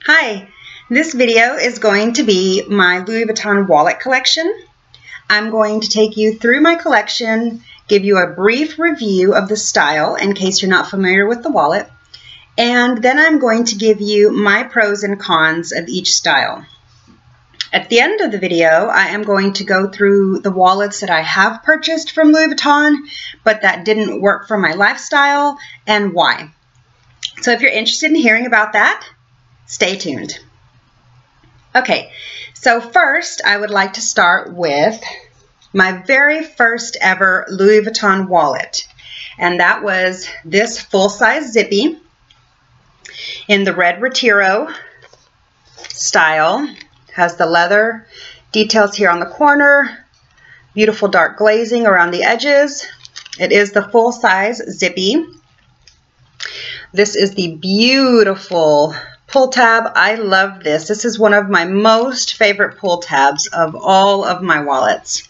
Hi, this video is going to be my Louis Vuitton wallet collection. I'm going to take you through my collection, give you a brief review of the style in case you're not familiar with the wallet, and then I'm going to give you my pros and cons of each style. At the end of the video, I am going to go through the wallets that I have purchased from Louis Vuitton, but that didn't work for my lifestyle and why. So if you're interested in hearing about that, stay tuned. Okay, so first I would like to start with my very first ever Louis Vuitton wallet, and that was this full-size Zippy in the red Retiro style. Has the leather details here on the corner, beautiful dark glazing around the edges. It is the full-size Zippy. This is the beautiful pull tab. I love this. This is one of my most favorite pull tabs of all of my wallets.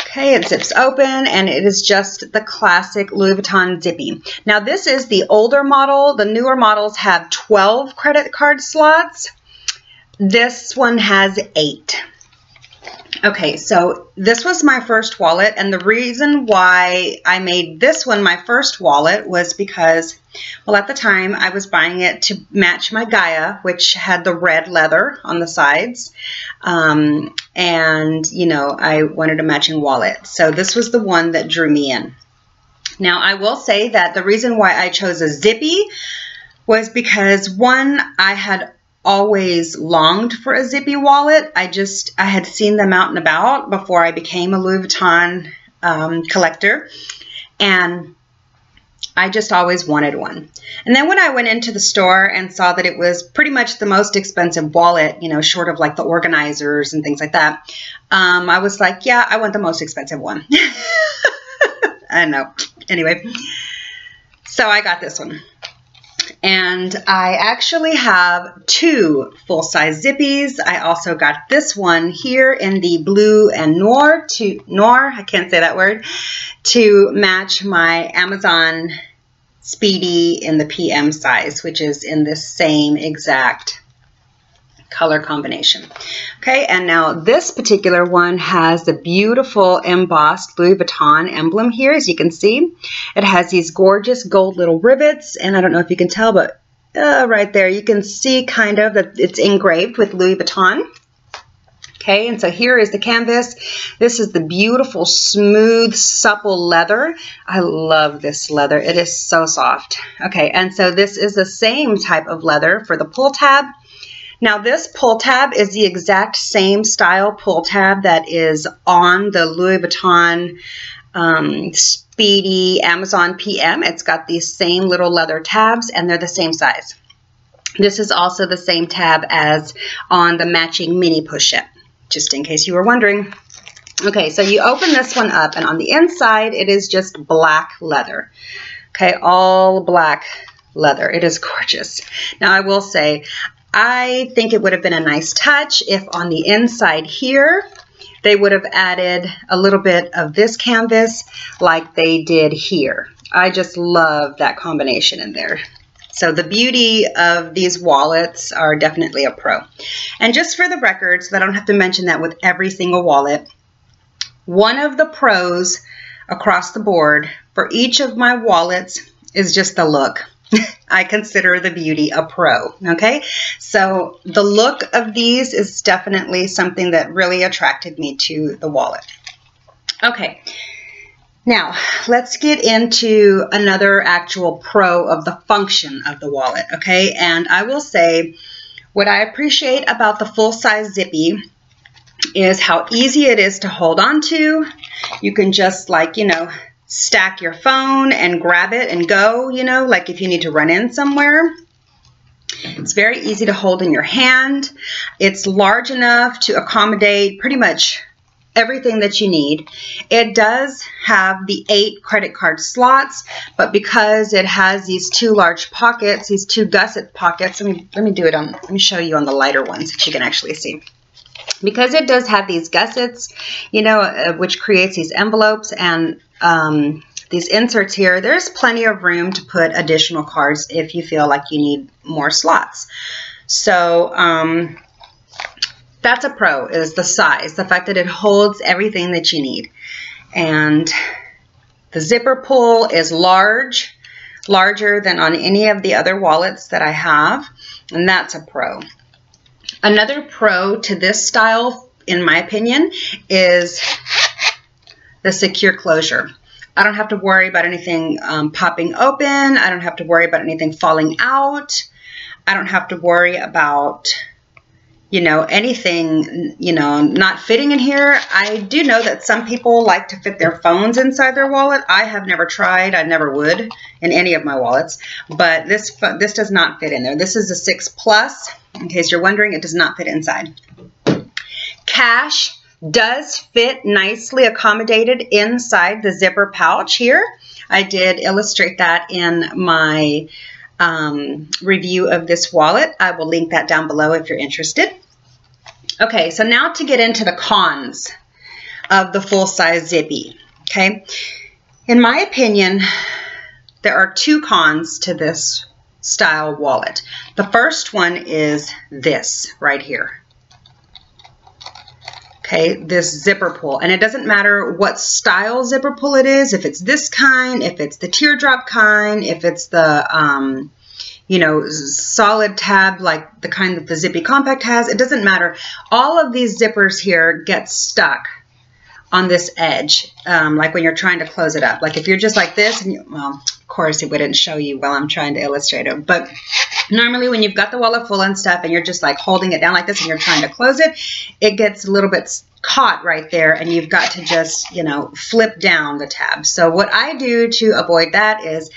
Okay, it zips open and it is just the classic Louis Vuitton Zippy. Now this is the older model. The newer models have 12 credit card slots. This one has 8. Okay, so this was my first wallet, and the reason why I made this one my first wallet was because, well, at the time I was buying it to match my Gaia, which had the red leather on the sides, and, you know, I wanted a matching wallet. So this was the one that drew me in. Now, I will say that the reason why I chose a Zippy was because, one, I had always longed for a Zippy wallet. I had seen them out and about before I became a Louis Vuitton collector, and I just always wanted one. And then when I went into the store and saw that it was pretty much the most expensive wallet, you know, short of like the organizers and things like that, I was like, yeah, I want the most expensive one. I know. Anyway, so I got this one. And I actually have 2 full-size Zippies. I also got this one here in the blue and noir, I can't say that word, to match my Amazon Speedy in the PM size, which is in this same exact color combination. Okay, and now this particular one has the beautiful embossed Louis Vuitton emblem here, as you can see. It has these gorgeous gold little rivets, and I don't know if you can tell, but right there you can see kind of that it's engraved with Louis Vuitton. Okay, and so here is the canvas. This is the beautiful, smooth, supple leather. I love this leather. It is so soft. Okay, and so this is the same type of leather for the pull tab. Now this pull tab is the exact same style pull tab that is on the Louis Vuitton Speedy Amazon PM. It's got these same little leather tabs and they're the same size. This is also the same tab as on the matching mini pochette, just in case you were wondering. Okay, so you open this one up and on the inside it is just black leather. Okay, all black leather. It is gorgeous. Now I will say, I think it would have been a nice touch if on the inside here they would have added a little bit of this canvas like they did here. I just love that combination in there. So the beauty of these wallets are definitely a pro. And just for the record, so that I don't have to mention that with every single wallet, one of the pros across the board for each of my wallets is just the look. I consider the beauty a pro, okay? So the look of these is definitely something that really attracted me to the wallet. Okay, now let's get into another actual pro of the function of the wallet, okay? And I will say what I appreciate about the full-size Zippy is how easy it is to hold on to. You can just, like, you know, stack your phone and grab it and go, you know, like if you need to run in somewhere. It's very easy to hold in your hand. It's large enough to accommodate pretty much everything that you need. It does have the 8 credit card slots, but because it has these 2 large pockets, these 2 gusset pockets, let me show you on the lighter ones that you can actually see. Because it does have these gussets, you know, which creates these envelopes, and these inserts here, there's plenty of room to put additional cards if you feel like you need more slots. So that's a pro, is the size, the fact that it holds everything that you need. And the zipper pull is larger than on any of the other wallets that I have, and that's a pro. Another pro to this style, in my opinion, is the secure closure. I don't have to worry about anything popping open. I don't have to worry about anything falling out. I don't have to worry about, you know, anything, you know, not fitting in here. I do know that some people like to fit their phones inside their wallet. I have never tried. I never would in any of my wallets, but this does not fit in there. This is a 6 Plus. In case you're wondering, it does not fit inside. Cash does fit nicely accommodated inside the zipper pouch here. I did illustrate that in my review of this wallet. I will link that down below if you're interested. Okay, so now to get into the cons of the full-size Zippy. Okay, in my opinion, there are 2 cons to this style wallet. The first one is this right here. Okay, this zipper pull, and it doesn't matter what style zipper pull it is, if it's this kind, if it's the teardrop kind, if it's the, you know, solid tab like the kind that the Zippy Compact has, it doesn't matter. All of these zippers here get stuck on this edge, like when you're trying to close it up. Like if you're just like this, and you, well, of course it wouldn't show you while I'm trying to illustrate it, but normally when you've got the wallet full and stuff and you're just like holding it down like this and you're trying to close it, it gets a little bit caught right there and you've got to just, you know, flip down the tab. So what I do to avoid that is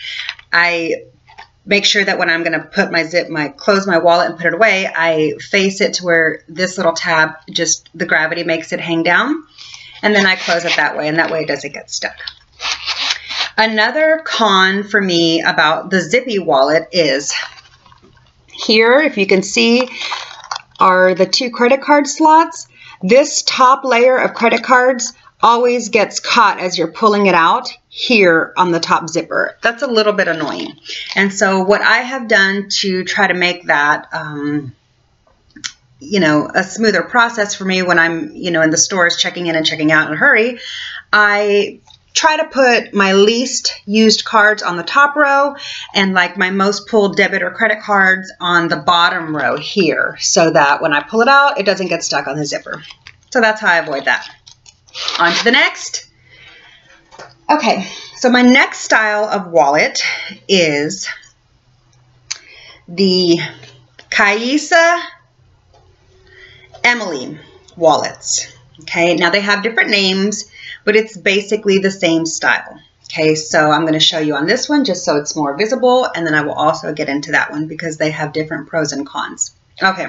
I make sure that when I'm going to put close my wallet and put it away, I face it to where this little tab, just the gravity makes it hang down. And then I close it that way, and that way it doesn't get stuck. Another con for me about the Zippy wallet is here, if you can see, are the 2 credit card slots. This top layer of credit cards always gets caught as you're pulling it out here on the top zipper. That's a little bit annoying. And so what I have done to try to make that, you know, a smoother process for me when I'm, you know, in the stores checking in and checking out in a hurry, I try to put my least used cards on the top row and like my most pulled debit or credit cards on the bottom row here, so that when I pull it out, it doesn't get stuck on the zipper. So that's how I avoid that. On to the next. Okay, so my next style of wallet is the Caissa Emilie wallets. Okay, now they have different names, but it's basically the same style. Okay, so I'm going to show you on this one just so it's more visible, and then I will also get into that one because they have different pros and cons. Okay,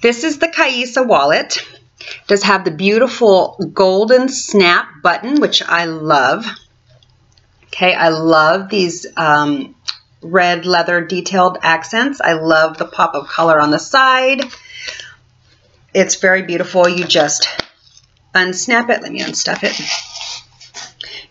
this is the Caissa wallet. It does have the beautiful golden snap button, which I love. Okay, I love these red leather detailed accents. I love the pop of color on the side. It's very beautiful. You just unsnap it. Let me unstuff it.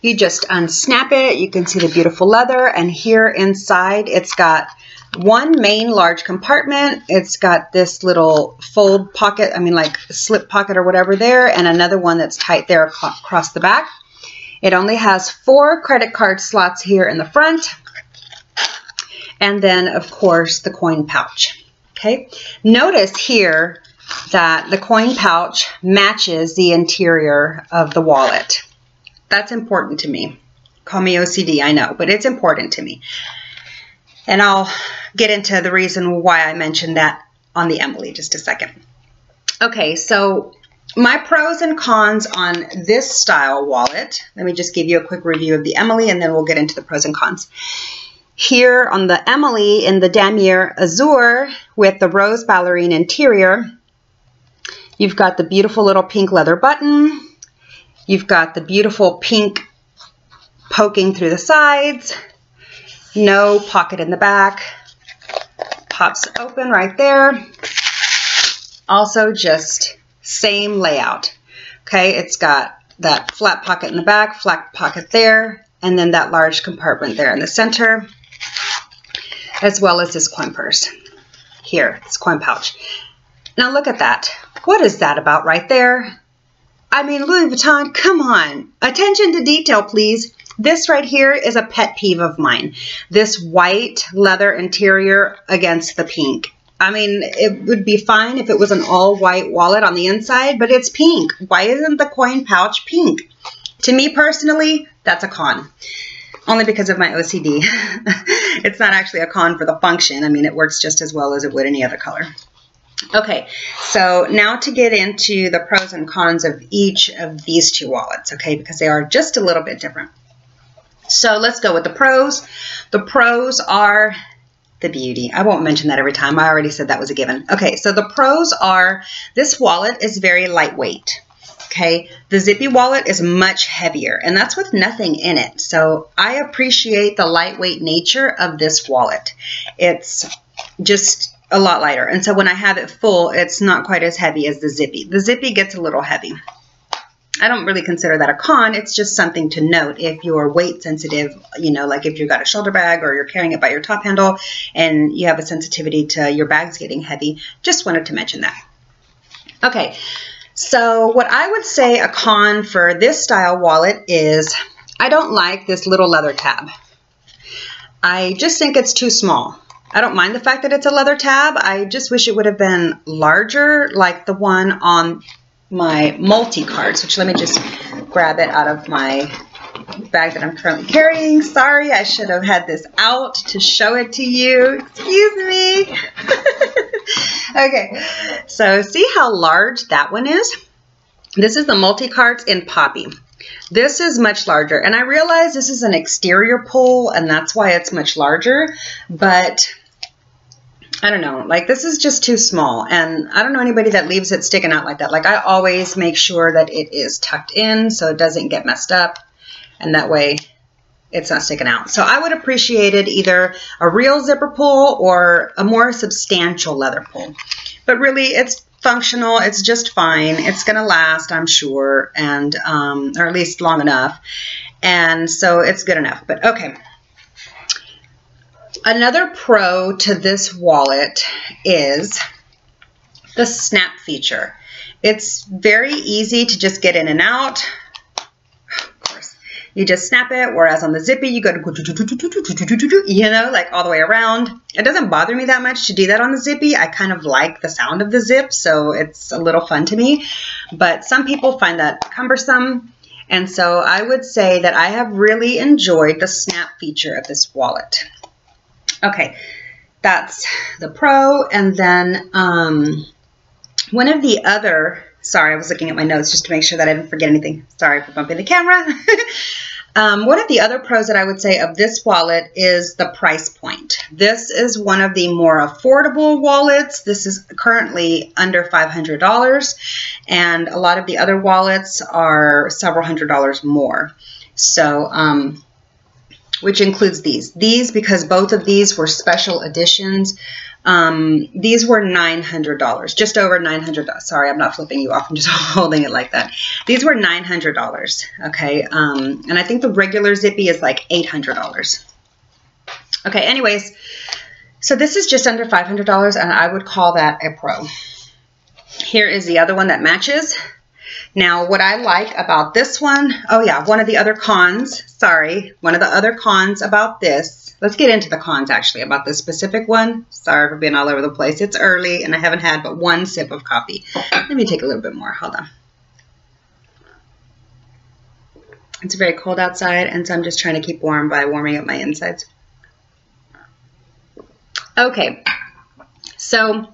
You just unsnap it. You can see the beautiful leather, and here inside it's got one main large compartment. It's got this little fold pocket, I mean like slip pocket or whatever there, and another one that's tight there across the back. It only has 4 credit card slots here in the front, and then of course the coin pouch. Okay, notice here that the coin pouch matches the interior of the wallet. That's important to me. Call me OCD, I know, but it's important to me. And I'll get into the reason why I mentioned that on the Emilie just a second. Okay, so my pros and cons on this style wallet. Let me just give you a quick review of the Emilie and then we'll get into the pros and cons. Here on the Emilie in the Damier Azure with the rose ballerine interior, you've got the beautiful little pink leather button. You've got the beautiful pink poking through the sides. No pocket in the back. Pops open right there. Also just same layout. Okay, it's got that flat pocket in the back, flat pocket there, and then that large compartment there in the center, as well as this coin purse here, this coin pouch. Now look at that. What is that about right there? I mean, Louis Vuitton, come on. Attention to detail, please. This right here is a pet peeve of mine. This white leather interior against the pink. I mean, it would be fine if it was an all-white wallet on the inside, but it's pink. Why isn't the coin pouch pink? To me personally, that's a con. Only because of my OCD. It's not actually a con for the function. I mean, it works just as well as it would any other color. Okay, so now to get into the pros and cons of each of these two wallets, okay, because they are just a little bit different. So let's go with the pros. The pros are the beauty. I won't mention that every time. I already said that was a given. Okay, so the pros are this wallet is very lightweight. Okay, the Zippy wallet is much heavier, and that's with nothing in it. So I appreciate the lightweight nature of this wallet. It's just a lot lighter. And so when I have it full, it's not quite as heavy as the Zippy. The Zippy gets a little heavy. I don't really consider that a con. It's just something to note if you're weight sensitive, you know, like if you've got a shoulder bag or you're carrying it by your top handle and you have a sensitivity to your bags getting heavy. Just wanted to mention that. Okay, so what I would say a con for this style wallet is I don't like this little leather tab. I just think it's too small. I don't mind the fact that it's a leather tab. I just wish it would have been larger, like the one on my Multicartes, which let me just grab it out of my bag that I'm currently carrying. Sorry, I should have had this out to show it to you. Excuse me. Okay, so see how large that one is? This is the Multicartes in Poppy. This is much larger, and I realize this is an exterior pull, and that's why it's much larger, but I don't know, like this is just too small, and I don't know anybody that leaves it sticking out like that. Like I always make sure that it is tucked in so it doesn't get messed up, and that way it's not sticking out. So I would appreciate it either a real zipper pull or a more substantial leather pull. But really, it's functional. It's just fine. It's going to last, I'm sure, and or at least long enough. And so it's good enough. But okay. Another pro to this wallet is the snap feature. It's very easy to just get in and out. Of course, you just snap it, whereas on the Zippy, you go to, you know, like all the way around. It doesn't bother me that much to do that on the Zippy. I kind of like the sound of the zip, so it's a little fun to me. But some people find that cumbersome. And so I would say that I have really enjoyed the snap feature of this wallet. Okay, that's the pro. And then one of the other, sorry, I was looking at my notes just to make sure that I didn't forget anything. Sorry for bumping the camera. One of the other pros that I would say of this wallet is the price point. This is one of the more affordable wallets. This is currently under $500, and a lot of the other wallets are several $100s more. So, which includes these. These, because both of these were special editions, these were $900, just over $900. Sorry, I'm not flipping you off. I'm just holding it like that. These were $900, okay? And I think the regular Zippy is like $800. Okay, anyways, so this is just under $500, and I would call that a pro. Here is the other one that matches. Now, what I like about this one, oh yeah, one of the other cons, sorry, one of the other cons about this, let's get into the cons actually about this specific one. Sorry for being all over the place. It's early and I haven't had but one sip of coffee. Let me take a little bit more, hold on. It's very cold outside, and so I'm just trying to keep warm by warming up my insides. Okay, so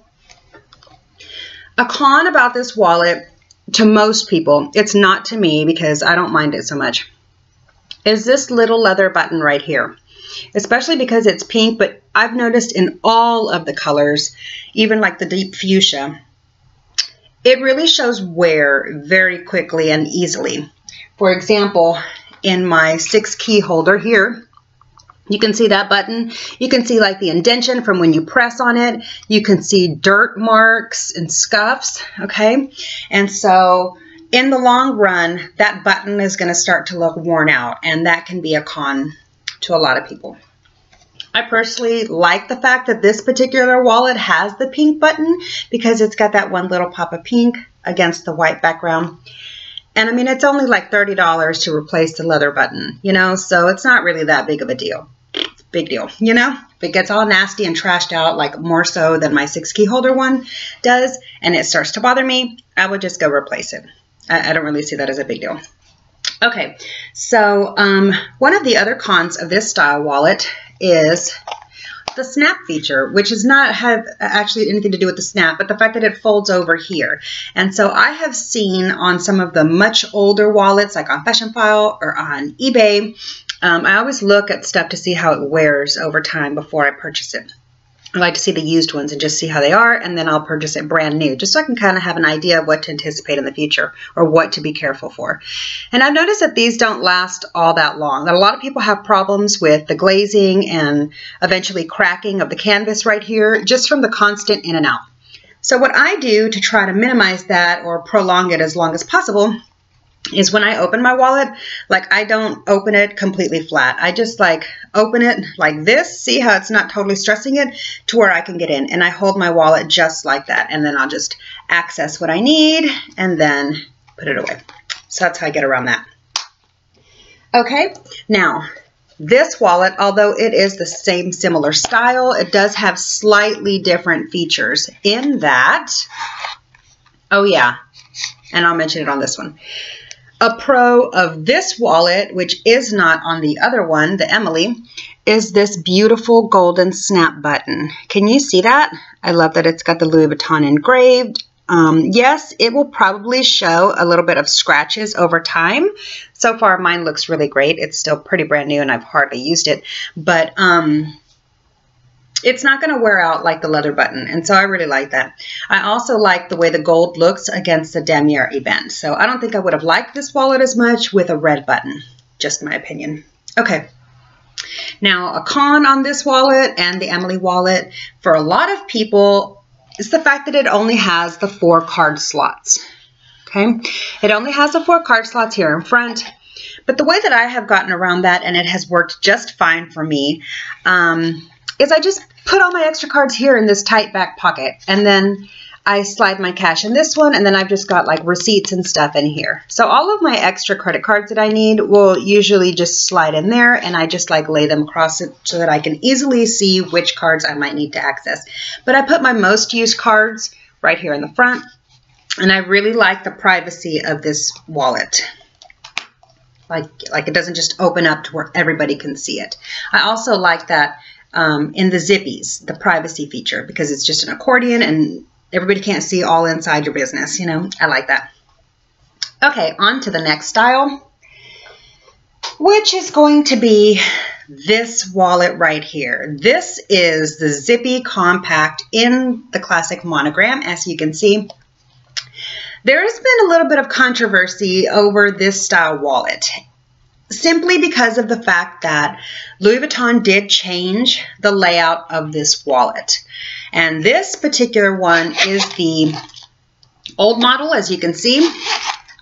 a con about this wallet, to most people, it's not to me because I don't mind it so much, is this little leather button right here. Especially because it's pink, but I've noticed in all of the colors, even like the deep fuchsia, it really shows wear very quickly and easily. For example, in my 6-key holder here, you can see that button. You can see like the indentation from when you press on it. You can see dirt marks and scuffs, okay? And so in the long run, that button is going to start to look worn out, and that can be a con to a lot of people. I personally like the fact that this particular wallet has the pink button because it's got that one little pop of pink against the white background. And I mean, it's only like $30 to replace the leather button, you know, so it's not really that big of a deal. It's a big deal, you know? If it gets all nasty and trashed out, like more so than my 6 key holder one does, and it starts to bother me, I would just go replace it. I don't really see that as a big deal. Okay, so one of the other cons of this style wallet is the snap feature, which does not have actually anything to do with the snap, but the fact that it folds over here. And so I have seen on some of the much older wallets, like on Fashion File or on eBay, I always look at stuff to see how it wears over time before I purchase it. I like to see the used ones and just see how they are, and then I'll purchase it brand new, just so I can kind of have an idea of what to anticipate in the future or what to be careful for. And I've noticed that these don't last all that long. That a lot of people have problems with the glazing and eventually cracking of the canvas right here, just from the constant in and out. So what I do to try to minimize that or prolong it as long as possible is when I open my wallet, like I don't open it completely flat. I just like open it like this, see how it's not totally stressing it, to where I can get in. And I hold my wallet just like that. And then I'll just access what I need and then put it away. So that's how I get around that. Okay, now this wallet, although it is the same similar style, it does have slightly different features in that, oh yeah, and I'll mention it on this one. A pro of this wallet, which is not on the other one, the Emilie, is this beautiful golden snap button. Can you see that? I love that it's got the Louis Vuitton engraved. Yes, it will probably show a little bit of scratches over time. So far, mine looks really great. It's still pretty brand new and I've hardly used it. But it's not going to wear out like the leather button, and so I really like that. I also like the way the gold looks against the damier event, so I don't think I would have liked this wallet as much with a red button, just my opinion. Okay, now a con on this wallet and the Emilie wallet for a lot of people is the fact that it only has the 4 card slots. Okay, it only has the 4 card slots here in front, but the way that I have gotten around that, and it has worked just fine for me, is I just put all my extra cards here in this tight back pocket, and then I slide my cash in this one, and then I've just got like receipts and stuff in here. So all of my extra credit cards that I need will usually just slide in there, and I just like lay them across it so that I can easily see which cards I might need to access. But I put my most used cards right here in the front, and I really like the privacy of this wallet. Like it doesn't just open up to where everybody can see it. I also like that in the Zippies, the privacy feature, because it's just an accordion and everybody can't see all inside your business, you know. I like that. Okay, on to the next style, which is going to be this wallet right here. This is the Zippy Compact in the classic monogram, as you can see. There has been a little bit of controversy over this style wallet, simply because of the fact that Louis Vuitton did change the layout of this wallet. And this particular one is the old model, as you can see.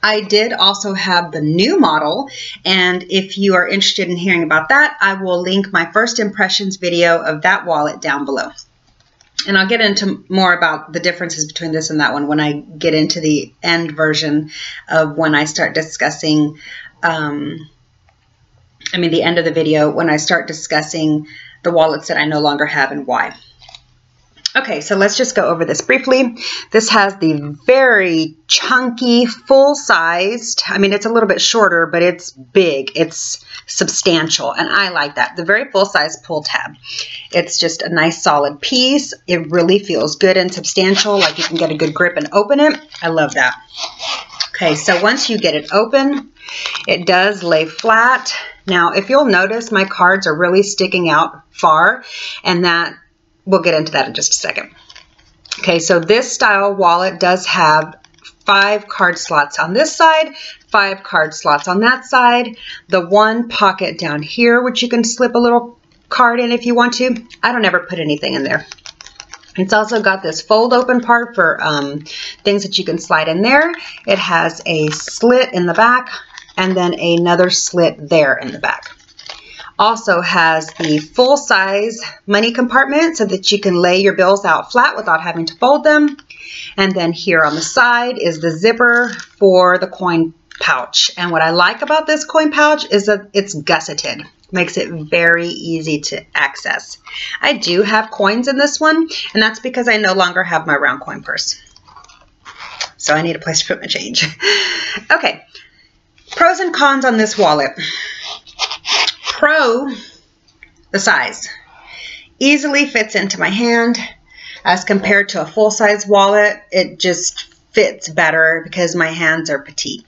I did also have the new model, and if you are interested in hearing about that, I will link my first impressions video of that wallet down below. And I'll get into more about the differences between this and that one when I get into the end version of when I start discussing the end of the video, when I start discussing the wallets that I no longer have and why. Okay, so let's just go over this briefly. This has the very chunky, full-sized, it's a little bit shorter, but it's big, it's substantial, and I like that. The very full-size pull tab. It's just a nice solid piece. It really feels good and substantial, like you can get a good grip and open it. I love that. Okay, so once you get it open, it does lay flat. Now, if you'll notice, my cards are really sticking out far, and that we'll get into that in just a second. Okay, so this style wallet does have 5 card slots on this side, 5 card slots on that side, the one pocket down here, which you can slip a little card in if you want to. I don't ever put anything in there. It's also got this fold open part for things that you can slide in there. It has a slit in the back and then another slit there in the back. Also has the full size money compartment so that you can lay your bills out flat without having to fold them. And then here on the side is the zipper for the coin pouch. And what I like about this coin pouch is that it's gusseted. Makes it very easy to access. I do have coins in this one, and that's because I no longer have my round coin purse. So I need a place to put my change. Okay, pros and cons on this wallet. Pro, the size. Easily fits into my hand. As compared to a full-size wallet, it just fits better because my hands are petite.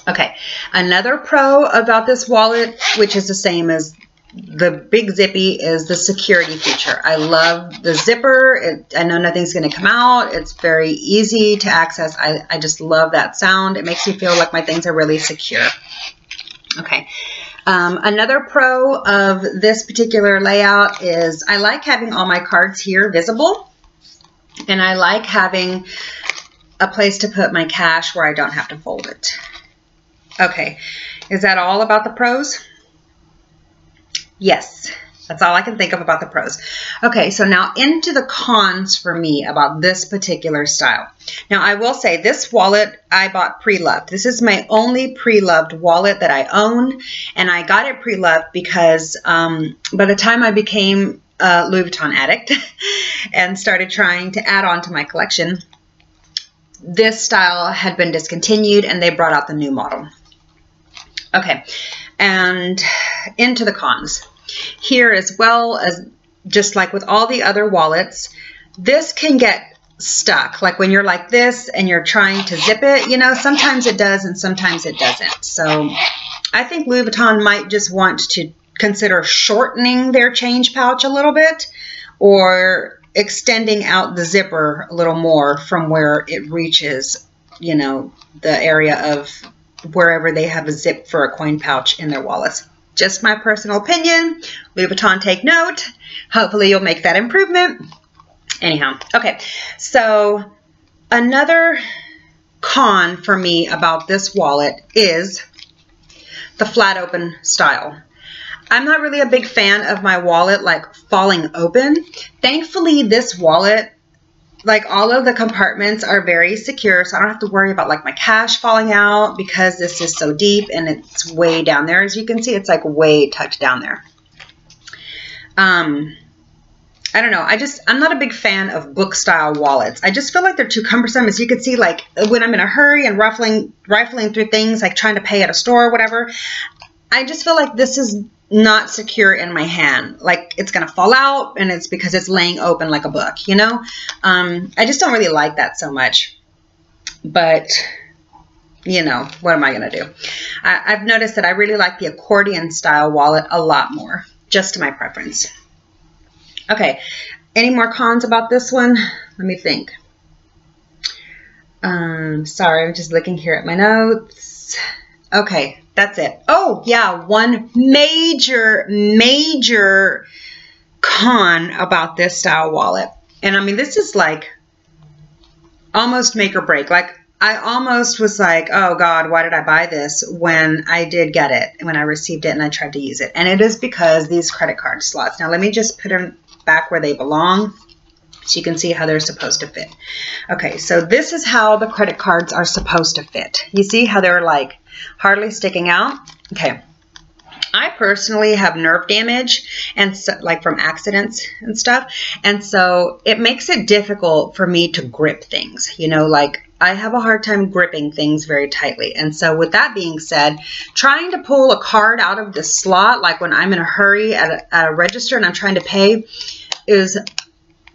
Okay, another pro about this wallet, which is the same as the big Zippy, is the security feature. I love the zipper. I know nothing's going to come out. It's very easy to access. I just love that sound. It makes me feel like my things are really secure. Okay. Another pro of this particular layout is I like having all my cards here visible, and I like having a place to put my cash where I don't have to fold it. Okay, is that all about the pros? Yes, that's all I can think of about the pros. Okay, so now into the cons for me about this particular style. Now, I will say this wallet I bought pre-loved. This is my only pre-loved wallet that I own, and I got it pre-loved because by the time I became a Louis Vuitton addict and started trying to add on to my collection, this style had been discontinued and they brought out the new model. Okay, and into the cons. Here, as well as just like with all the other wallets, this can get stuck. Like when you're like this and you're trying to zip it, you know, sometimes it does and sometimes it doesn't. So I think Louis Vuitton might just want to consider shortening their change pouch a little bit, or extending out the zipper a little more from where it reaches, you know, the area of wherever they have a zip for a coin pouch in their wallets. Just my personal opinion. Louis Vuitton, take note. Hopefully you'll make that improvement. Anyhow, okay. So another con for me about this wallet is the flat open style. I'm not really a big fan of my wallet like falling open. Thankfully, this wallet, like all of the compartments are very secure, so I don't have to worry about like my cash falling out because this is so deep and it's way down there. As you can see, it's like way tucked down there. I don't know. I'm not a big fan of book style wallets. I just feel like they're too cumbersome. As you can see, like when I'm in a hurry and rifling through things, like trying to pay at a store or whatever, I just feel like this is not secure in my hand. Like it's going to fall out, and it's because it's laying open like a book, you know? I just don't really like that so much. But, you know, what am I going to do? I've noticed that I really like the accordion style wallet a lot more, just to my preference. Okay, any more cons about this one? Let me think. Sorry, I'm just looking here at my notes. Okay, that's it. Oh, yeah, one major con about this style wallet. And I mean, this is like almost make or break. Like, I almost was like, oh God, why did I buy this when I did get it, when I received it and I tried to use it. And it is because these credit card slots. Now, let me just put them back where they belong so you can see how they're supposed to fit. Okay, so this is how the credit cards are supposed to fit. You see how they're like hardly sticking out? Okay. I personally have nerve damage, and so, like from accidents and stuff, and so it makes it difficult for me to grip things. You know, like I have a hard time gripping things very tightly. And so with that being said, trying to pull a card out of the slot, like when I'm in a hurry at a register and I'm trying to pay, is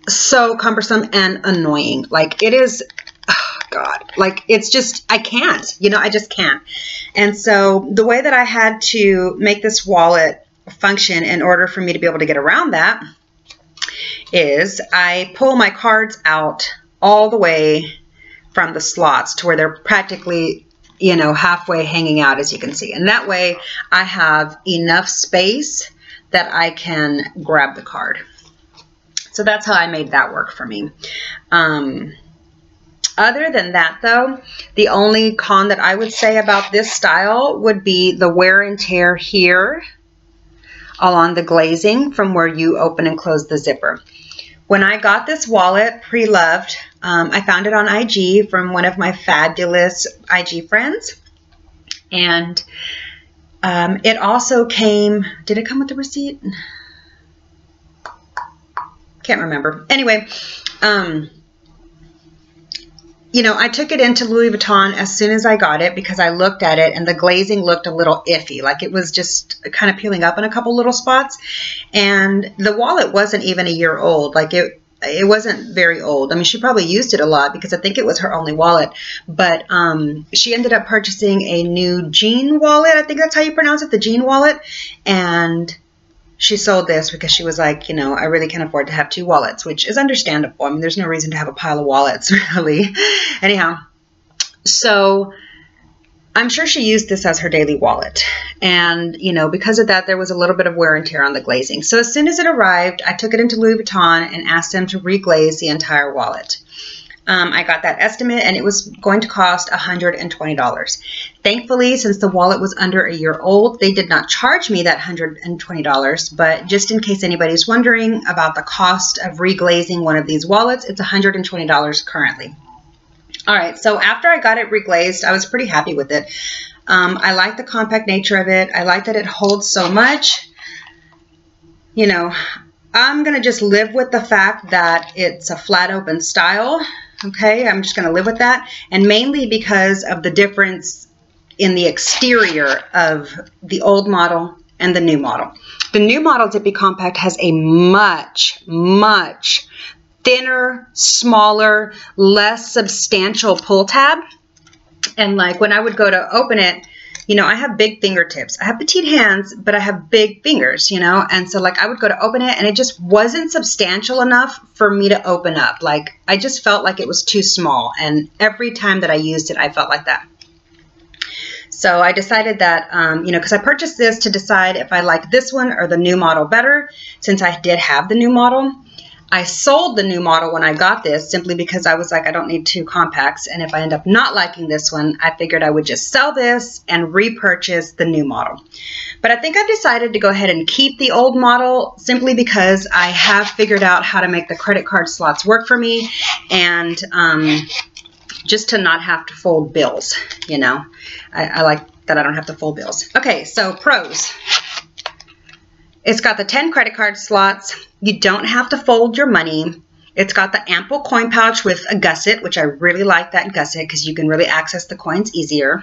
so cumbersome and annoying. Like it is, oh God, like it's just, I can't, you know, I just can't. And so the way that I had to make this wallet function in order for me to be able to get around that is I pull my cards out all the way from the slots to where they're practically, you know, halfway hanging out, as you can see. And that way I have enough space that I can grab the card. So that's how I made that work for me. Other than that, though, the only con that I would say about this style would be the wear and tear here along the glazing from where you open and close the zipper. When I got this wallet, pre-loved, I found it on IG from one of my fabulous IG friends. And it also came, did it come with the receipt? Can't remember. Anyway, you know, I took it into Louis Vuitton as soon as I got it because I looked at it and the glazing looked a little iffy. Like it was just kind of peeling up in a couple little spots. And the wallet wasn't even a year old. Like it wasn't very old. I mean, she probably used it a lot because I think it was her only wallet. But she ended up purchasing a new jean wallet. I think that's how you pronounce it, the jean wallet. And she sold this because she was like, you know, I really can't afford to have 2 wallets, which is understandable. I mean, there's no reason to have a pile of wallets, really. Anyhow, so I'm sure she used this as her daily wallet. And, you know, because of that, there was a little bit of wear and tear on the glazing. So as soon as it arrived, I took it into Louis Vuitton and asked them to reglaze the entire wallet. I got that estimate and it was going to cost $120. Thankfully, since the wallet was under a year old, they did not charge me that $120, but just in case anybody's wondering about the cost of reglazing one of these wallets, it's $120 currently. All right, so after I got it reglazed, I was pretty happy with it. I like the compact nature of it. I like that it holds so much. You know, I'm going to just live with the fact that it's a flat open style. Okay, I'm just going to live with that. And mainly because of the difference in the exterior of the old model and the new model. The new model Zippy Compact has a much, much thinner, smaller, less substantial pull tab. And like when I would go to open it, you know, I have big fingertips. I have petite hands, but I have big fingers, you know, and so like I would go to open it and it just wasn't substantial enough for me to open up. Like I just felt like it was too small, and every time that I used it, I felt like that. So I decided that, you know, because I purchased this to decide if I like this one or the new model better, since I did have the new model. I sold the new model when I got this simply because I was like, I don't need 2 compacts. And if I end up not liking this one, I figured I would just sell this and repurchase the new model. But I think I've decided to go ahead and keep the old model simply because I have figured out how to make the credit card slots work for me, and just to not have to fold bills, you know. I like that I don't have to fold bills. Okay, so pros. It's got the 10 credit card slots. You don't have to fold your money. It's got the ample coin pouch with a gusset, which I really like that gusset because you can really access the coins easier.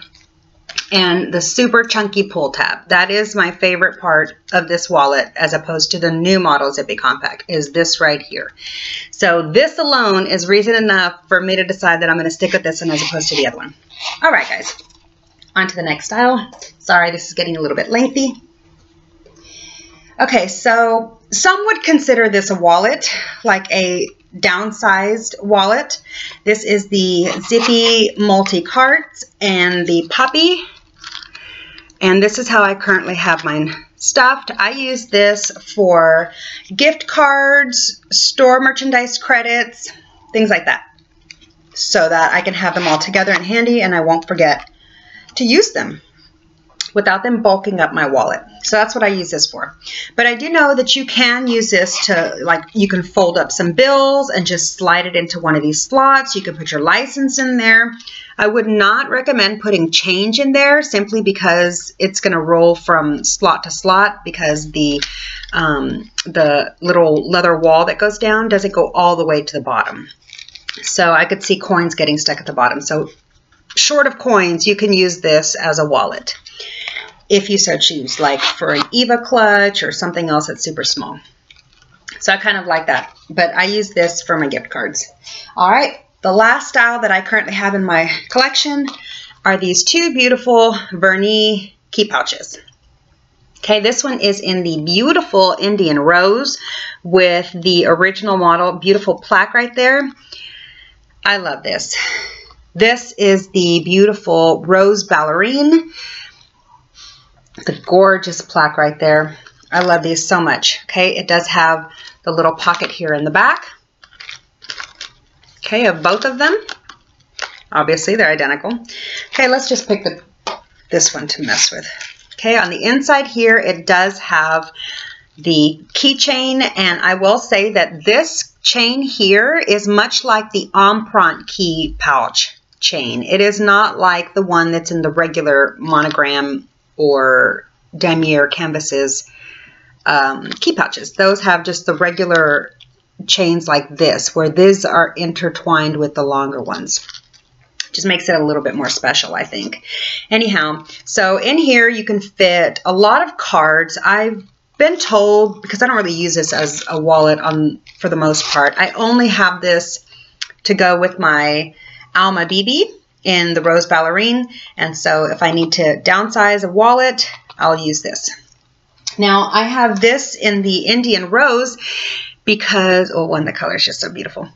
And the super chunky pull tab. That is my favorite part of this wallet as opposed to the new model Zippy Compact, is this right here. So this alone is reason enough for me to decide that I'm going to stick with this one as opposed to the other one. All right, guys. On to the next style. Sorry, this is getting a little bit lengthy. Okay, so some would consider this a wallet, like a downsized wallet. This is the Zippy Multicartes and the Poppy. And this is how I currently have mine stuffed. I use this for gift cards, store merchandise credits, things like that, so that I can have them all together and handy and I won't forget to use them without them bulking up my wallet. So that's what I use this for. But I do know that you can use this to, like, you can fold up some bills and just slide it into one of these slots. You can put your license in there. I would not recommend putting change in there simply because it's going to roll from slot to slot because the little leather wall that goes down doesn't go all the way to the bottom. So I could see coins getting stuck at the bottom. So short of coins, you can use this as a wallet if you so choose, like for an Eva clutch or something else that's super small. So I kind of like that, but I use this for my gift cards. All right, the last style that I currently have in my collection are these 2 beautiful Vernis key pouches. Okay, this one is in the beautiful Indian rose with the original model, beautiful plaque right there. I love this. This is the beautiful rose Ballerine. The gorgeous plaque right there. I love these so much. Okay, it does have the little pocket here in the back. Okay, of both of them. Obviously, they're identical. Okay, let's just pick this one to mess with. Okay, on the inside here, it does have the keychain, and I will say that this chain here is much like the Empreinte key pouch chain. It is not like the one that's in the regular Monogram or Damier canvases key pouches. Those have just the regular chains like this, where these are intertwined with the longer ones. Just makes it a little bit more special, I think. Anyhow, so in here you can fit a lot of cards. I've been told, because I don't really use this as a wallet for the most part, I only have this to go with my Alma BB in the Rose Ballerine, and so if I need to downsize a wallet, I'll use this. Now I have this in the Indian Rose because, oh, one, the color is just so beautiful,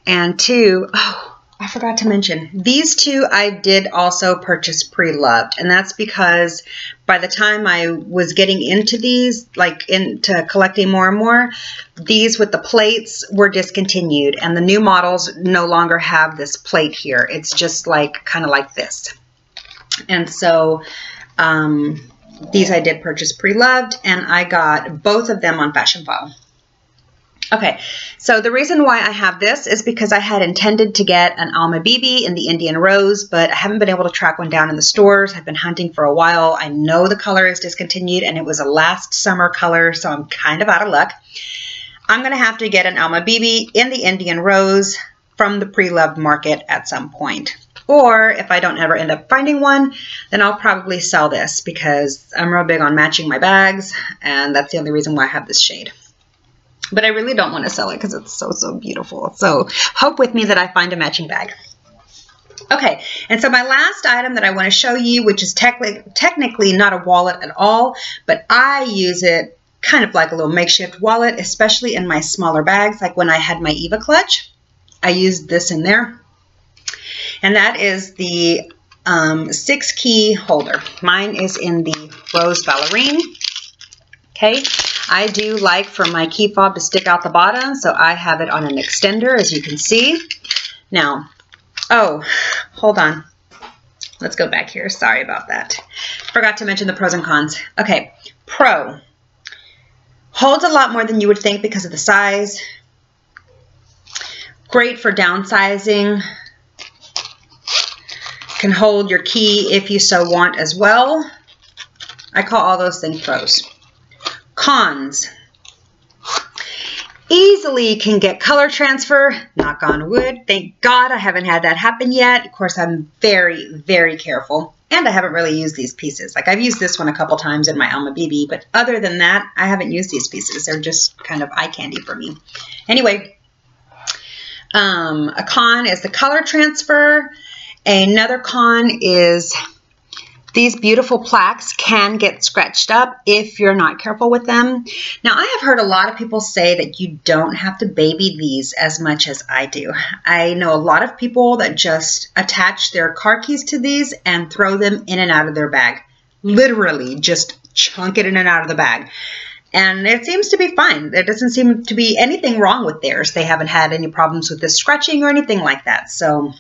and two, oh, I forgot to mention, these two I did also purchase pre-loved, and that's because by the time I was getting into these, like into collecting more and more, these with the plates were discontinued, and the new models no longer have this plate here. It's just like kind of like this. And so these I did purchase pre-loved, and I got both of them on Fashion File. Okay, so the reason why I have this is because I had intended to get an Alma BB in the Indian Rose, but I haven't been able to track one down in the stores. I've been hunting for a while. I know the color is discontinued, and it was a last summer color, so I'm kind of out of luck. I'm going to have to get an Alma BB in the Indian Rose from the pre-loved market at some point. Or if I don't ever end up finding one, then I'll probably sell this because I'm real big on matching my bags, and that's the only reason why I have this shade. But I really don't want to sell it because it's so, so beautiful. So hope with me that I find a matching bag. Okay, and so my last item that I want to show you, which is technically not a wallet at all, but I use it kind of like a little makeshift wallet, especially in my smaller bags. Like when I had my Eva clutch, I used this in there. And that is the 6-key holder. Mine is in the Rose Ballerine. Okay, I do like for my key fob to stick out the bottom, so I have it on an extender, as you can see. Now, oh, hold on. Let's go back here. Sorry about that. Forgot to mention the pros and cons. Okay, pro. Holds a lot more than you would think because of the size. Great for downsizing. Can hold your key if you so want as well. I call all those things pros. Cons. Easily can get color transfer, knock on wood. Thank God I haven't had that happen yet. Of course, I'm very, very careful. And I haven't really used these pieces. Like I've used this one a couple times in my Alma BB, but other than that, I haven't used these pieces. They're just kind of eye candy for me. Anyway, a con is the color transfer. Another con is these beautiful plaques can get scratched up if you're not careful with them. Now, I have heard a lot of people say that you don't have to baby these as much as I do. I know a lot of people that just attach their car keys to these and throw them in and out of their bag. Literally, just chunk it in and out of the bag. And it seems to be fine. There doesn't seem to be anything wrong with theirs. They haven't had any problems with the scratching or anything like that. So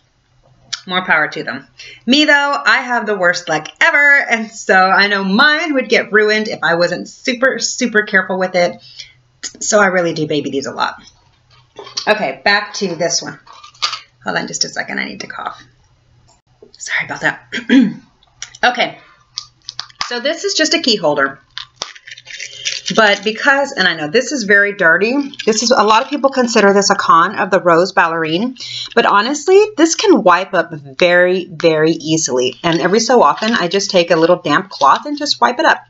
more power to them. Me, though, I have the worst luck ever, and so I know mine would get ruined if I wasn't super, super careful with it. So I really do baby these a lot. Okay, back to this one. Hold on just a second. I need to cough. Sorry about that. Okay, so this is just a key holder. But because, and I know this is very dirty, this is, a lot of people consider this a con of the Rose Ballerine, but honestly, this can wipe up very, very easily. And every so often, I just take a little damp cloth and just wipe it up.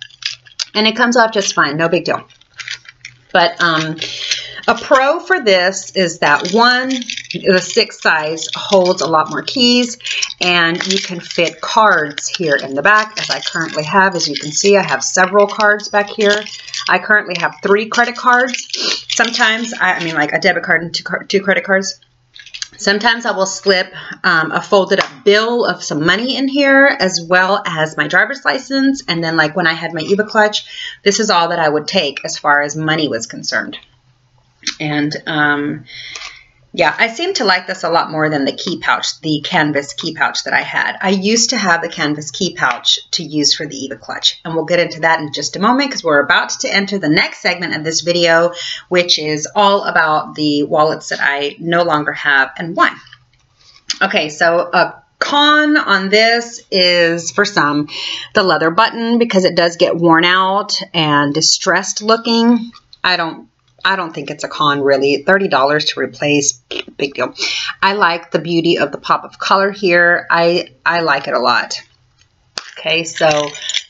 And it comes off just fine, no big deal. But a pro for this is that one, the 6 size holds a lot more keys, and you can fit cards here in the back, as I currently have. As you can see, I have several cards back here. I currently have 3 credit cards. Sometimes, I mean like a debit card and two credit cards. Sometimes I will slip a folded up bill of some money in here, as well as my driver's license. And then like when I had my Eva clutch, this is all that I would take as far as money was concerned. And yeah, I seem to like this a lot more than the key pouch, the canvas key pouch that I had. I used to have the canvas key pouch to use for the Eva clutch, and we'll get into that in just a moment because we're about to enter the next segment of this video, which is all about the wallets that I no longer have and why. Okay, so a con on this is, for some, the leather button, because it does get worn out and distressed looking. I don't think it's a con, really. $30 to replace, big deal. I like the beauty of the pop of color here. I like it a lot. Okay, so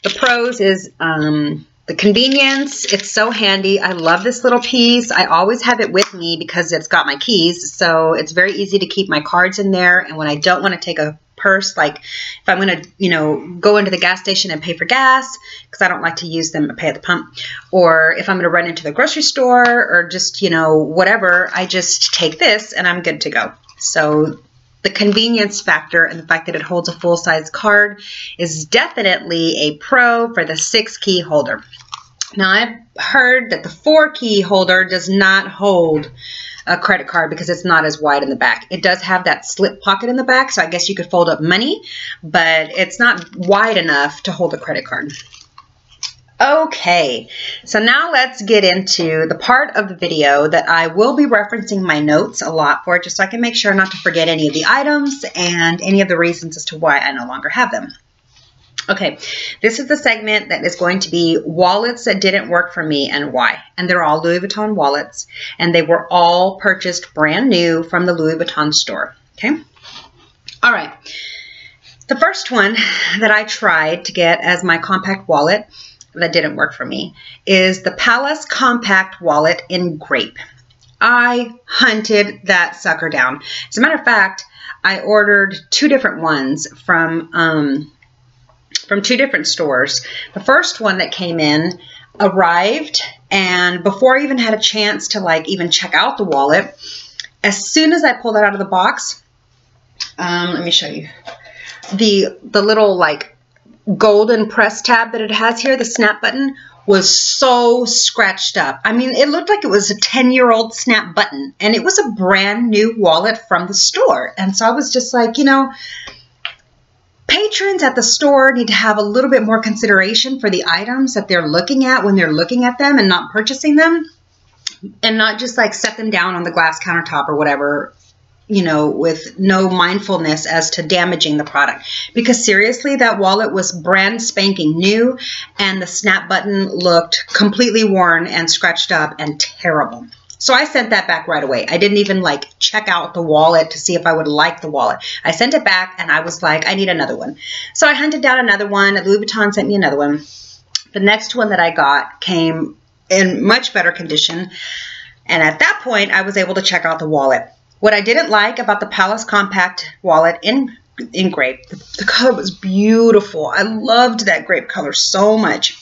the pros is the convenience. It's so handy. I love this little piece. I always have it with me because it's got my keys, so it's very easy to keep my cards in there. And when I don't want to take a purse, like if I'm going to, you know, go into the gas station and pay for gas, because I don't like to use them to pay at the pump, or if I'm going to run into the grocery store or just, you know, whatever, I just take this and I'm good to go. So the convenience factor and the fact that it holds a full-size card is definitely a pro for the 6-key holder. Now, I've heard that the 4-key holder does not hold a credit card because it's not as wide in the back. It does have that slip pocket in the back, so I guess you could fold up money, but it's not wide enough to hold a credit card. Okay, so now let's get into the part of the video that I will be referencing my notes a lot for, just so I can make sure not to forget any of the items and any of the reasons as to why I no longer have them. Okay, this is the segment that is going to be wallets that didn't work for me and why. And they're all Louis Vuitton wallets, and they were all purchased brand new from the Louis Vuitton store. Okay, all right. The first one that I tried to get as my compact wallet that didn't work for me is the Pallas compact wallet in Grape. I hunted that sucker down. As a matter of fact, I ordered 2 different ones from 2 different stores. The first one that came in arrived, and before I even had a chance to like even check out the wallet, as soon as I pulled it out of the box, let me show you the little like golden press tab that it has here, the snap button, was so scratched up. I mean, it looked like it was a 10-year-old snap button, and it was a brand new wallet from the store. And so I was just like, you know, patrons at the store need to have a little bit more consideration for the items that they're looking at when they're looking at them and not purchasing them, and not just like set them down on the glass countertop or whatever, you know, with no mindfulness as to damaging the product. Because seriously, that wallet was brand spanking new, and the snap button looked completely worn and scratched up and terrible. So I sent that back right away. I didn't even like check out the wallet to see if I would like the wallet. I sent it back and I was like, I need another one. So I hunted down another one. Louis Vuitton sent me another one. The next one that I got came in much better condition. And at that point, I was able to check out the wallet. What I didn't like about the Pallas compact wallet in Grape, the color was beautiful. I loved that grape color so much.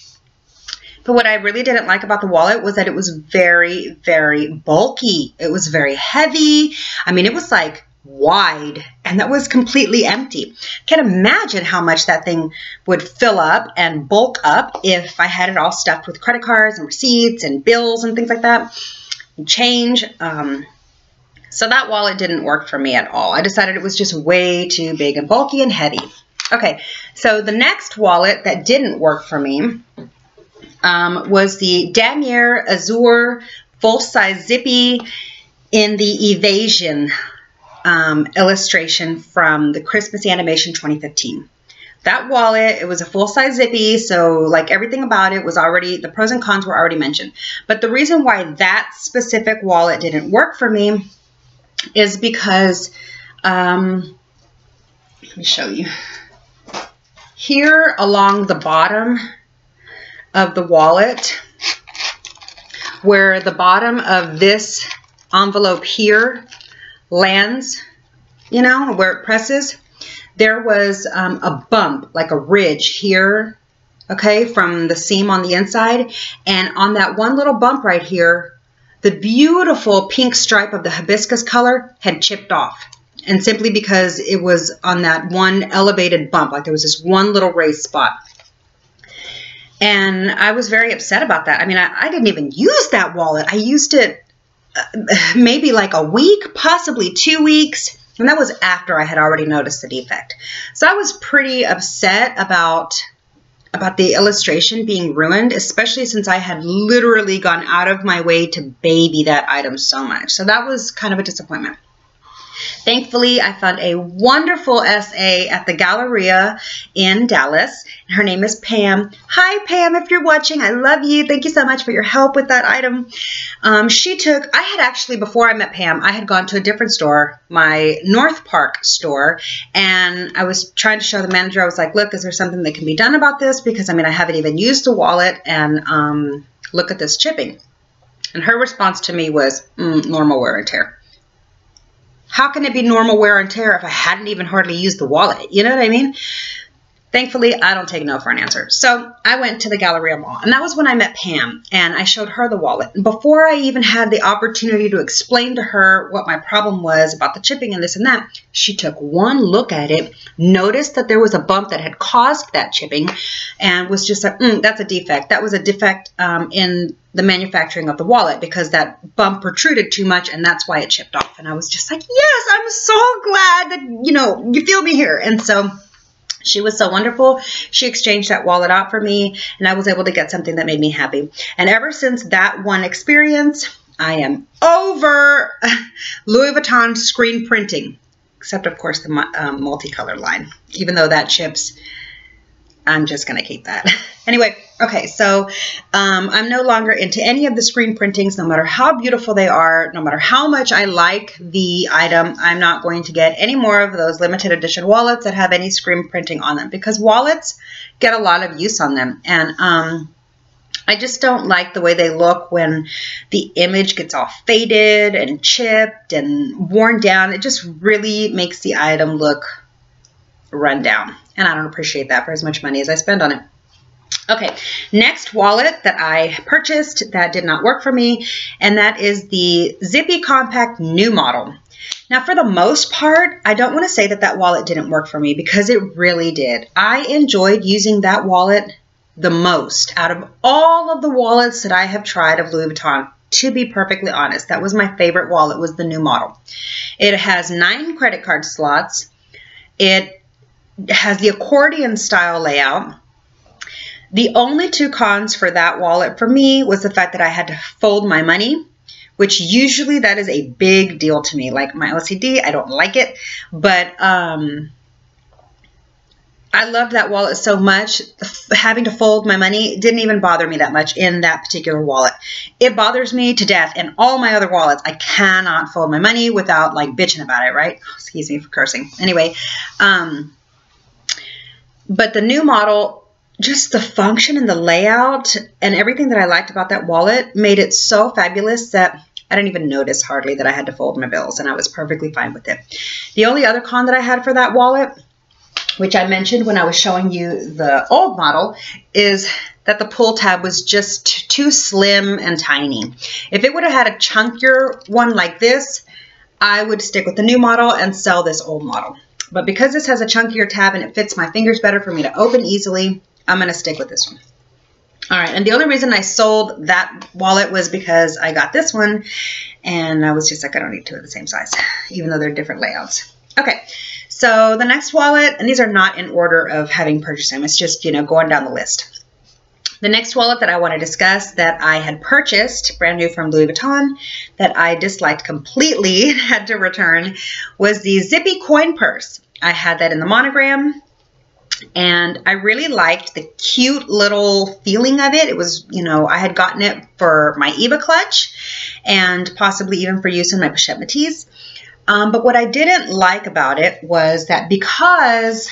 But what I really didn't like about the wallet was that it was very, very bulky. It was very heavy. I mean, it was like wide, and that was completely empty. Can't imagine how much that thing would fill up and bulk up if I had it all stuffed with credit cards and receipts and bills and things like that, and change. So that wallet didn't work for me at all. I decided it was just way too big and bulky and heavy. Okay, so the next wallet that didn't work for me was the Damier Azur full-size Zippy in the Evasion illustration from the Christmas Animation 2015. That wallet, it was a full-size Zippy, so like everything about it was already, the pros and cons were already mentioned. But the reason why that specific wallet didn't work for me is because, let me show you. Here along the bottom of the wallet, where the bottom of this envelope here lands, you know, where it presses, there was a bump, like a ridge here, okay, from the seam on the inside. And on that one little bump right here, the beautiful pink stripe of the hibiscus color had chipped off. And simply because it was on that one elevated bump, like there was this one little raised spot. And I was very upset about that. I mean, I didn't even use that wallet. I used it maybe like a week, possibly 2 weeks. And that was after I had already noticed the defect. So I was pretty upset about the illustration being ruined, especially since I had literally gone out of my way to baby that item so much. So that was kind of a disappointment. Thankfully, I found a wonderful SA at the Galleria in Dallas. Her name is Pam. Hi, Pam, if you're watching, I love you. Thank you so much for your help with that item. I had actually, before I met Pam, I had gone to a different store, my North Park store, and I was trying to show the manager, I was like, look, is there something that can be done about this? Because, I mean, I haven't even used the wallet, and look at this chipping. And her response to me was, normal wear and tear. How can it be normal wear and tear if I hadn't even hardly used the wallet? You know what I mean? Thankfully, I don't take no for an answer. So I went to the Galleria Mall, and that was when I met Pam, and I showed her the wallet. And before I even had the opportunity to explain to her what my problem was about the chipping and this and that, she took one look at it, noticed that there was a bump that had caused that chipping, and was just like, that's a defect. That was a defect in the manufacturing of the wallet because that bump protruded too much, and that's why it chipped off. And I was just like, yes, I'm so glad that, you know, you feel me here. And so she was so wonderful. She exchanged that wallet out for me, and I was able to get something that made me happy. And ever since that one experience, I am over Louis Vuitton screen printing, except, of course, the multicolor line. Even though that chips, I'm just going to keep that. Anyway, okay, so I'm no longer into any of the screen printings, no matter how beautiful they are, no matter how much I like the item. I'm not going to get any more of those limited edition wallets that have any screen printing on them, because wallets get a lot of use on them. And I just don't like the way they look when the image gets all faded and chipped and worn down. It just really makes the item look run down. And I don't appreciate that for as much money as I spend on it. Okay, next wallet that I purchased that did not work for me, and that is the Zippy Compact New Model. Now, for the most part, I don't want to say that that wallet didn't work for me, because it really did. I enjoyed using that wallet the most out of all of the wallets that I have tried of Louis Vuitton. To be perfectly honest, that was my favorite wallet, was the New Model. It has 9 credit card slots. It has the accordion style layout. The only 2 cons for that wallet for me was the fact that I had to fold my money, which usually that is a big deal to me. Like my OCD, I don't like it, but I loved that wallet so much. Having to fold my money didn't even bother me that much in that particular wallet. It bothers me to death in all my other wallets. I cannot fold my money without like bitching about it, right? Excuse me for cursing. Anyway, but the New Model, just the function and the layout and everything that I liked about that wallet made it so fabulous that I didn't even notice hardly that I had to fold my bills, and I was perfectly fine with it. The only other con that I had for that wallet, which I mentioned when I was showing you the old model, is that the pull tab was just too slim and tiny. If it would have had a chunkier one like this, I would stick with the New Model and sell this old model. But because this has a chunkier tab and it fits my fingers better for me to open easily, I'm going to stick with this one. All right, and the only reason I sold that wallet was because I got this one, and I was just like, I don't need 2 of the same size, even though they're different layouts. Okay, so the next wallet, and these are not in order of having purchased them, it's just, you know, going down the list. The next wallet that I want to discuss that I had purchased, brand new from Louis Vuitton, that I disliked completely, had to return, was the Zippy coin purse. I had that in the Monogram, and I really liked the cute little feeling of it. It was, you know, I had gotten it for my Eva clutch and possibly even for use in my pochette métis. But what I didn't like about it was that because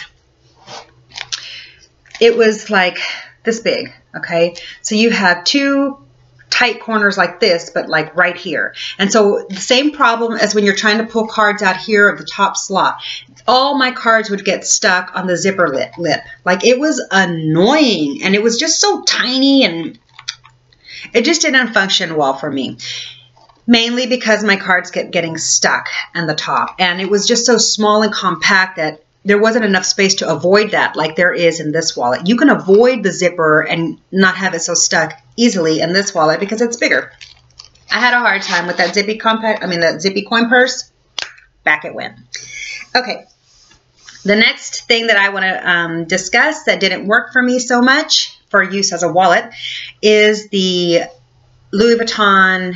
it was like this big, okay? So you have 2 tight corners like this, but like right here. And so the same problem as when you're trying to pull cards out here of the top slot. All my cards would get stuck on the zipper lip. Like, it was annoying, and it was just so tiny, and it just didn't function well for me. mainly because my cards kept getting stuck on the top. And it was just so small and compact that there wasn't enough space to avoid that like there is in this wallet. You can avoid the zipper and not have it so stuck easily in this wallet because it's bigger. I had a hard time with that Zippy that Zippy coin purse. Back it went. Okay. The next thing that I want to discuss that didn't work for me so much for use as a wallet is the Louis Vuitton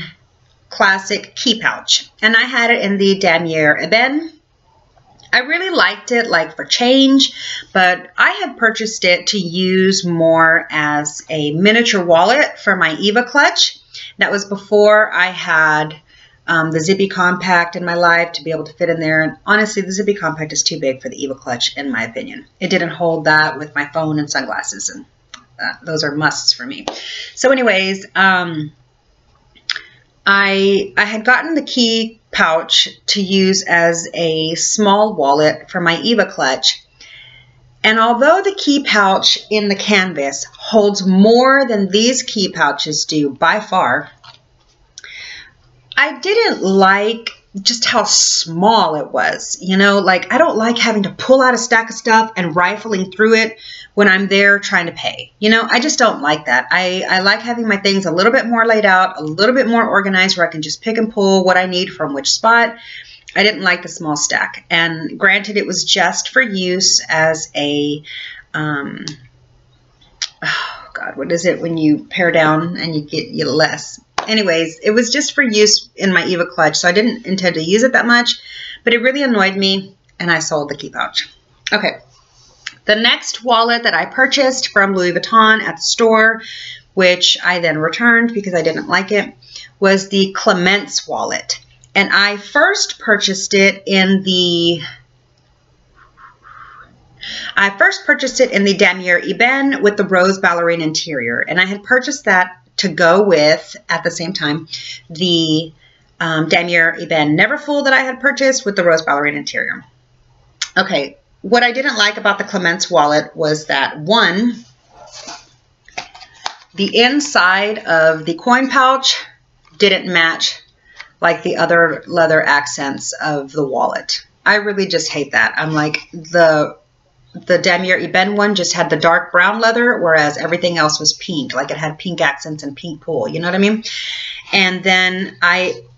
Classic Key Pouch. And I had it in the Damier Ebene. I really liked it like for change, but I had purchased it to use more as a miniature wallet for my Eva clutch. That was before I had the Zippy Compact in my life to be able to fit in there. And honestly, the Zippy Compact is too big for the Eva clutch, in my opinion. It didn't hold that with my phone and sunglasses, and those are musts for me. So anyways, I had gotten the key pouch to use as a small wallet for my Eva clutch. And although the key pouch in the canvas holds more than these key pouches do by far, I didn't like just how small it was. You know, like I don't like having to pull out a stack of stuff and rifling through it when I'm there trying to pay. You know, I just don't like that. I like having my things a little bit more laid out, a little bit more organized where I can just pick and pull what I need from which spot. I didn't like the small stack. And granted, it was just for use as a, oh God, what is it when you pare down and you get less? Anyways, it was just for use in my Eva clutch, so I didn't intend to use it that much, but it really annoyed me, and I sold the key pouch. Okay. The next wallet that I purchased from Louis Vuitton at the store, which I then returned because I didn't like it, was the Clemence wallet. And I first purchased it in the Damier Ebene with the rose ballerine interior. And I had purchased that to go with, at the same time, the Damier Ebene Neverfull that I had purchased with the rose ballerine interior. Okay. What I didn't like about the Clemence wallet was that, one, the inside of the coin pouch didn't match like the other leather accents of the wallet. I really just hate that. I'm like, the Damier Ebene one just had the dark brown leather, whereas everything else was pink. Like it had pink accents and pink pull. You know what I mean? And then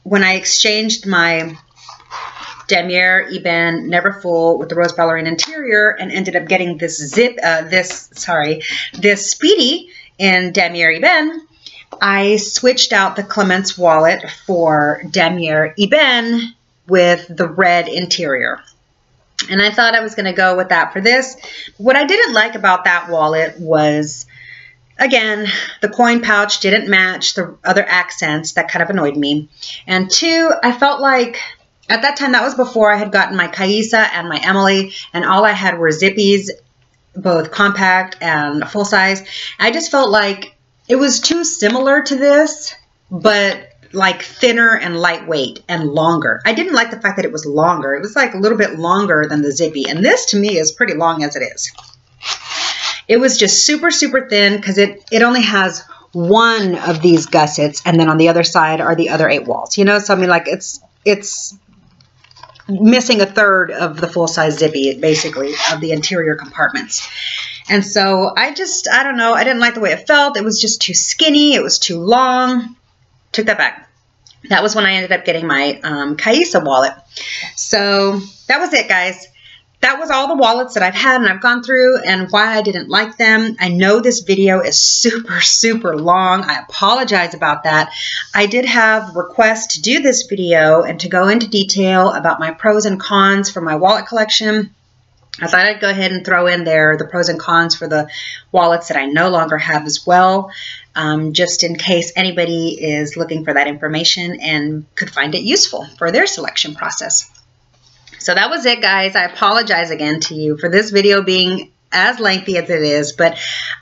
when I exchanged my Damier Ebene Neverfull with the rose ballerine interior and ended up getting this this Speedy in Damier Ebene, I switched out the Clemence wallet for Damier Ebene with the red interior. And I thought I was going to go with that for this. What I didn't like about that wallet was, again, the coin pouch didn't match the other accents. That kind of annoyed me. And two, I felt like at that time, that was before I had gotten my Caissa and my Emilie, and all I had were Zippies, both compact and full size. I just felt like it was too similar to this, but like thinner and lightweight and longer. I didn't like the fact that it was longer. It was like a little bit longer than the Zippy, and this to me is pretty long as it is. It was just super, super thin because it only has one of these gussets, and then on the other side are the other 8 walls. You know, so I mean, like it's missing a third of the full-size Zippy, basically, of the interior compartments. And so I don't know, I didn't like the way it felt. It was just too skinny. It was too long. Took that back. That was when I ended up getting my Caissa wallet. So that was it, guys. That was all the wallets that I've had and I've gone through and why I didn't like them. I know this video is super, super long. I apologize about that. I did have requests to do this video and to go into detail about my pros and cons for my wallet collection. I thought I'd go ahead and throw in there the pros and cons for the wallets that I no longer have as well, just in case anybody is looking for that information and could find it useful for their selection process. So that was it, guys. I apologize again to you for this video being as lengthy as it is, but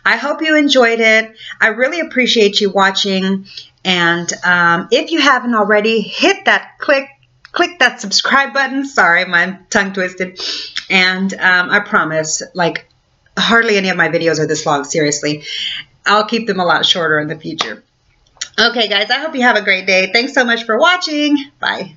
I hope you enjoyed it. I really appreciate you watching. And if you haven't already, hit that click that subscribe button. Sorry, my tongue twisted. And I promise, like, hardly any of my videos are this long, seriously. I'll keep them a lot shorter in the future. Okay, guys, I hope you have a great day. Thanks so much for watching. Bye.